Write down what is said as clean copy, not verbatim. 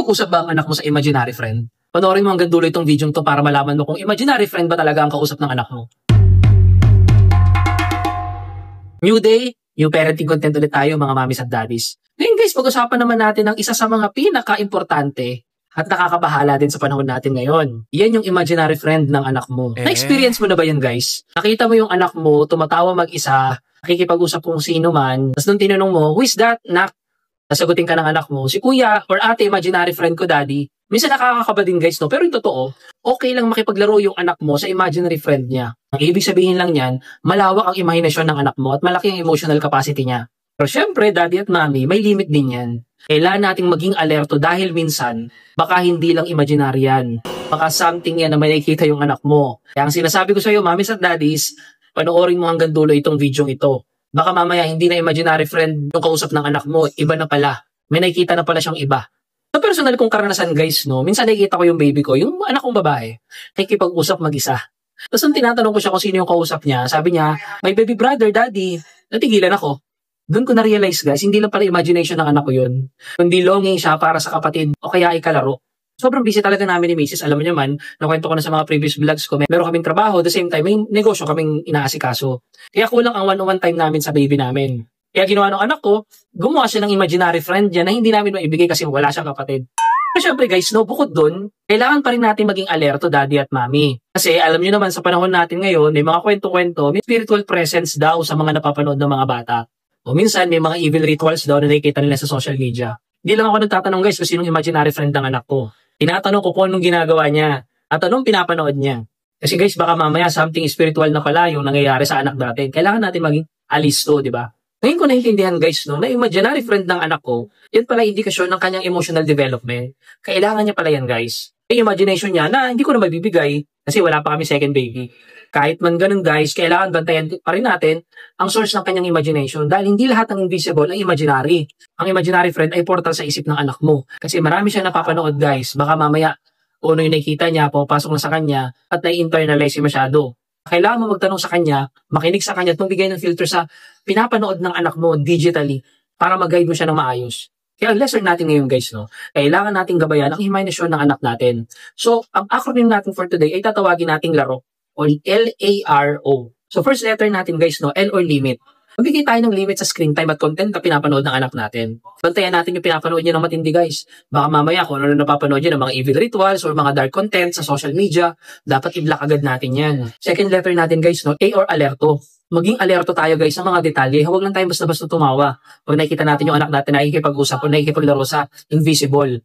Nakikipag-usap ba ang anak mo sa imaginary friend? Panoorin mo hanggang dulo itong video to para malaman mo kung imaginary friend ba talaga ang kausap ng anak mo. New day, new parenting content ulit tayo mga mommies at daddies. Ngayon guys, pag-usapan naman natin ang isa sa mga pinaka-importante at nakakabahala din sa panahon natin ngayon. Yan yung imaginary friend ng anak mo. Na-experience mo na ba yan guys? Nakita mo yung anak mo, tumatawa mag-isa, nakikipag-usap kung sino man, tapos nung tinanong mo, who is that, nak? Nasagutin ka ng anak mo, si kuya or ate, imaginary friend ko daddy. Minsan nakakakaba din guys, no? Pero yung totoo, okay lang makipaglaro yung anak mo sa imaginary friend niya. Ang ibig sabihin lang yan, malawak ang imahinasyon ng anak mo at malaki ang emotional capacity niya. Pero syempre, daddy at mommy, may limit din yan. Kailangan nating maging alerto dahil minsan, baka hindi lang imaginary yan. Baka something yan na may nakikita yung anak mo. Kaya ang sinasabi ko sa iyo, mommies at daddies, panoorin mo hanggang dulo itong video ito. Baka mamaya hindi na imaginary friend yung kausap ng anak mo, iba na pala. May nakikita na pala siyang iba. Sa personal kong karanasan guys, no, minsan nakikita ko yung baby ko, yung anak kong babae, nakikipag-usap mag-isa. Tapos nung tinatanong ko siya kung sino yung kausap niya, sabi niya, my baby brother, daddy. Natigilan ako. Doon ko na-realize guys, hindi lang pala imagination ng anak ko yun. Kundi longing siya para sa kapatid o kaya ay kalaro. Sobrang busy talaga namin ni Mrs. Alam mo naman, nakwento ko na sa mga previous vlogs ko, meron kaming trabaho, the same time, may negosyo kaming inaasikaso. Kaya kulang ang one-on-one time namin sa baby namin. Kaya ginawa ng anak ko, gumawa siya ng imaginary friend niya na hindi namin maibigay kasi wala siyang kapatid. Pero syempre guys, no, bukod dun, kailangan pa rin natin maging alerto daddy at mommy. Kasi alam niyo naman sa panahon natin ngayon, may mga kwento-kwento, may spiritual presence daw sa mga napapanood ng mga bata. O minsan may mga evil rituals daw na nakikita nila sa social media. Hindi lang ako nagtatanong guys kung sinong imaginary friend ng anak ko. Tinatanong ko kung anong ginagawa niya at anong pinapanood niya. Kasi guys, baka mamaya something spiritual na pala yung nangyayari sa anak natin. Kailangan natin maging alisto, di ba? Ngayon ko naintindihan guys, no, na imaginary friend ng anak ko, yan pala indikasyon ng kanyang emotional development. Kailangan niya pala yan guys. Yung imagination niya na hindi ko na mabibigay kasi wala pa kami second baby. Kahit man ganun guys, kailangan bantayan pa rin natin ang source ng kanyang imagination dahil hindi lahat ng invisible ay imaginary. Ang imaginary friend ay portal sa isip ng anak mo. Kasi marami siya napapanood guys, baka mamaya ano yung nakikita niya, pumapasok na sa kanya at na-internalize siya masyado. Kailangan mo magtanong sa kanya, makinig sa kanya at magbigay ng filter sa pinapanood ng anak mo digitally para mag-guide mo siya ng maayos. Kaya ang lesson natin ngayon guys, no, kailangan nating gabayan ang imagination ng anak natin. So, ang acronym natin for today ay tatawagin nating laro o L-A-R-O. So, first letter natin guys, no, L or limit. Magbigay tayo ng limit sa screen time at content na pinapanood ng anak natin. Bantayan natin yung pinapanood niya ng matindi guys. Baka mamaya kung ano napapanood niya ng mga evil rituals or mga dark content sa social media, dapat i-block agad natin yan. Second letter natin guys, no, A or alerto. Maging alerto tayo guys sa mga detalye. Huwag lang tayong basta-basta tumawa. Pag nakikita natin yung anak natin na nakikipag-usap o nakikipaglaro sa invisible.